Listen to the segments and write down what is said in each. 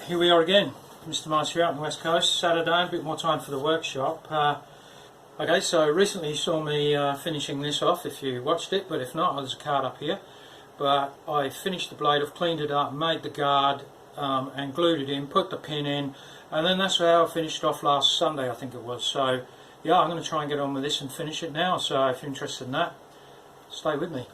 here we are again. Mr. Mars here out on the West Coast. Saturday, a bit more time for the workshop. Okay, so recently you saw me finishing this off if you watched it, but if not, there's a card up here. But I finished the blade, I've cleaned it up, made the guard and glued it in, put the pin in, and then that's how I finished off last Sunday, I think it was. So yeah, I'm going to try and get on with this and finish it now, so if you're interested in that, stay with me.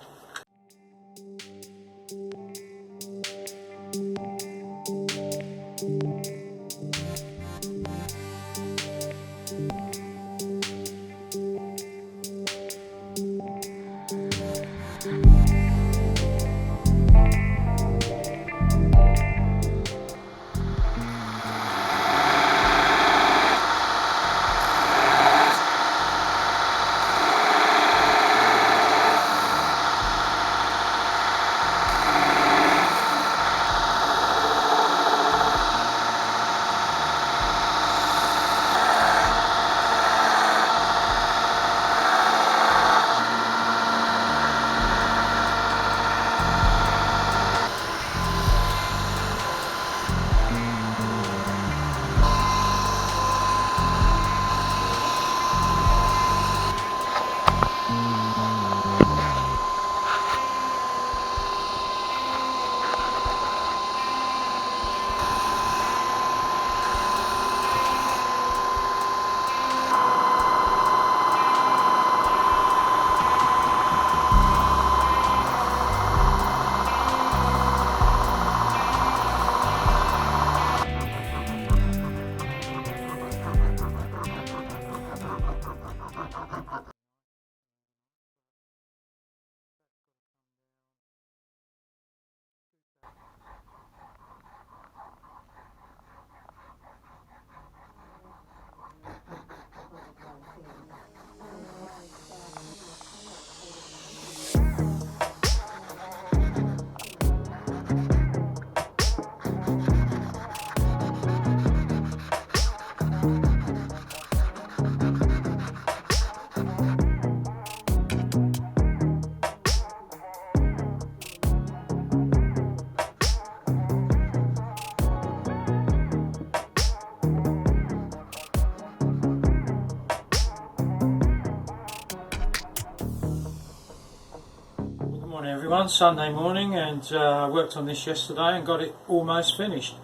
Everyone, Sunday morning, and I worked on this yesterday and got it almost finished.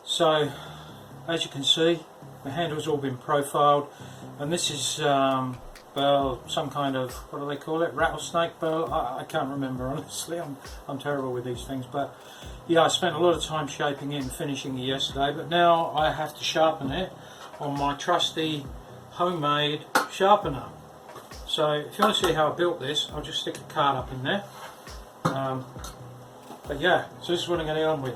So as you can see, the handle's all been profiled, and this is some kind of, what do they call it, rattlesnake bell? I can't remember honestly, I'm terrible with these things, but yeah, I spent a lot of time shaping it and finishing it yesterday, but now I have to sharpen it on my trusty homemade sharpener. So if you want to see how I built this, I'll just stick a card up in there. But yeah, so this is what I'm going to get on with.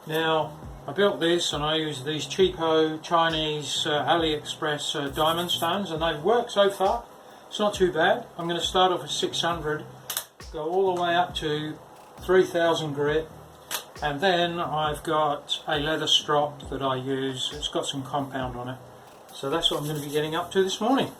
Now, I built this and I used these cheapo Chinese AliExpress diamond stones, and they've worked so far. It's not too bad. I'm going to start off at 600, go all the way up to 3000 grit, and then I've got a leather strop that I use. It's got some compound on it. So that's what I'm going to be getting up to this morning.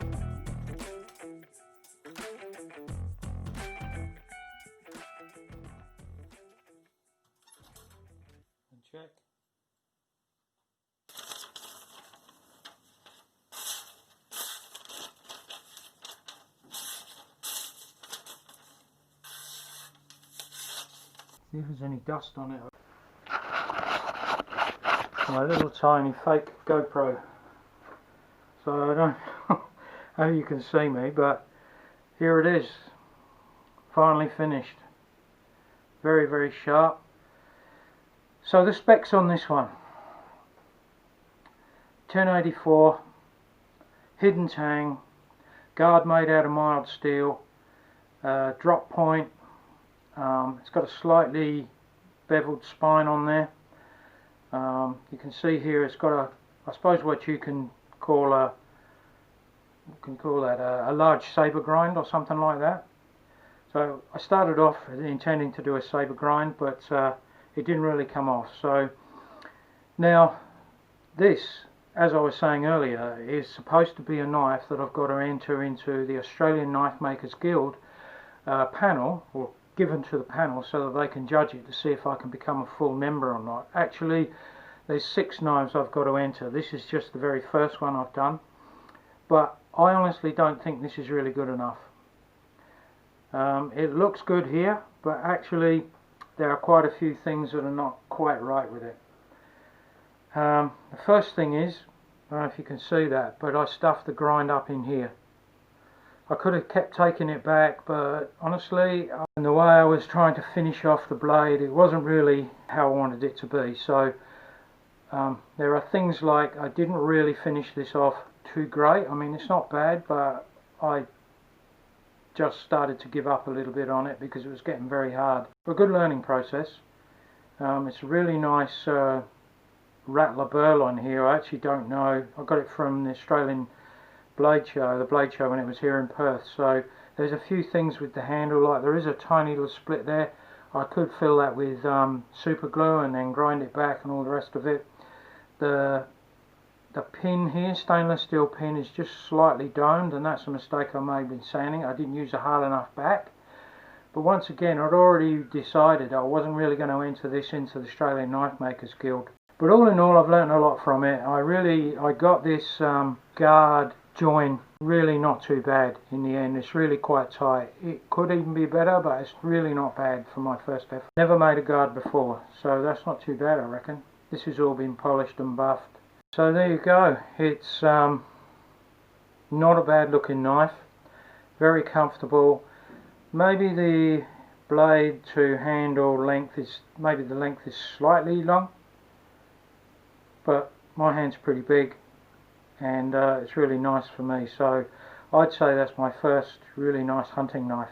And check. See if there's any dust on it. My little tiny fake GoPro. So I don't know how you can see me, but here it is. Finally finished. Very, very sharp. So the specs on this one: 1084, hidden tang, guard made out of mild steel, drop point. It's got a slightly beveled spine on there. You can see here it's got a, I suppose what you can call a, a large saber grind or something like that. So I started off intending to do a saber grind, but it didn't really come off. So now this, as I was saying earlier, is supposed to be a knife that I've got to enter into the Australian Knife Makers Guild panel, or given to the panel, so that they can judge it to see if I can become a full member or not. Actually, there's 6 knives I've got to enter. This is just the very first one I've done, but I honestly don't think this is really good enough. It looks good here, but actually there are quite a few things that are not quite right with it. The first thing is, I don't know if you can see that, but I stuffed the grind up in here. I could have kept taking it back, but honestly, in the way I was trying to finish off the blade, it wasn't really how I wanted it to be. So there are things like I didn't really finish this off too great. I mean, it's not bad, but I just started to give up a little bit on it because it was getting very hard. A good learning process. It's a really nice rattler burl on here. I actually don't know. I got it from the Australian blade show, the blade show when it was here in Perth. So there's a few things with the handle, like there is a tiny little split there. I could fill that with super glue and then grind it back and all the rest of it. The pin here, stainless steel pin, is just slightly domed, and that's a mistake I made when sanding. I didn't use a hard enough back. But once again, I'd already decided I wasn't really going to enter this into the Australian Knife Makers Guild. But all in all, I've learned a lot from it. I got this guard join really not too bad in the end. It's really quite tight. It could even be better, but it's really not bad for my first effort. Never made a guard before, so that's not too bad, I reckon. This has all been polished and buffed. So there you go. It's not a bad looking knife. Very comfortable. Maybe the blade to handle length is, maybe the length is slightly long, but my hand's pretty big, and it's really nice for me, so I'd say that's my first really nice hunting knife.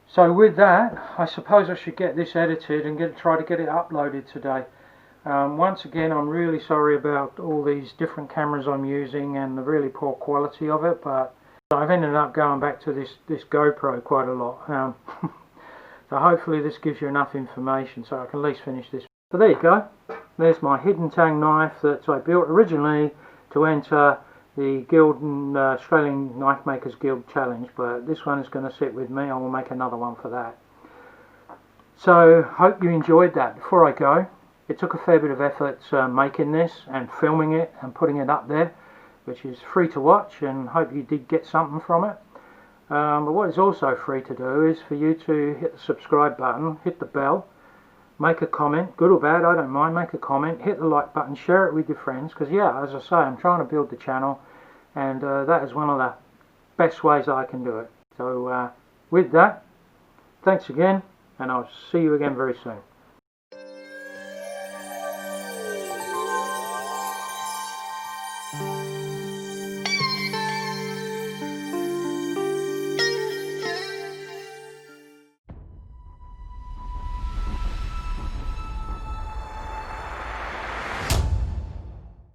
So with that, I suppose I should get this edited and try to get it uploaded today. Once again, I'm really sorry about all these different cameras I'm using and the really poor quality of it, but I've ended up going back to this GoPro quite a lot. So hopefully this gives you enough information so I can at least finish this. So there you go. There's my hidden tang knife that I built originally to enter the Guild, Australian Knife Makers Guild Challenge, but this one is going to sit with me. I will make another one for that. So hope you enjoyed that. Before I go, it took a fair bit of effort making this and filming it and putting it up there, which is free to watch, and hope you did get something from it. But what is also free to do is for you to hit the subscribe button, hit the bell, make a comment, good or bad, I don't mind, make a comment, hit the like button, share it with your friends, because yeah, as I say, I'm trying to build the channel, and that is one of the best ways I can do it. So with that, thanks again, and I'll see you again very soon.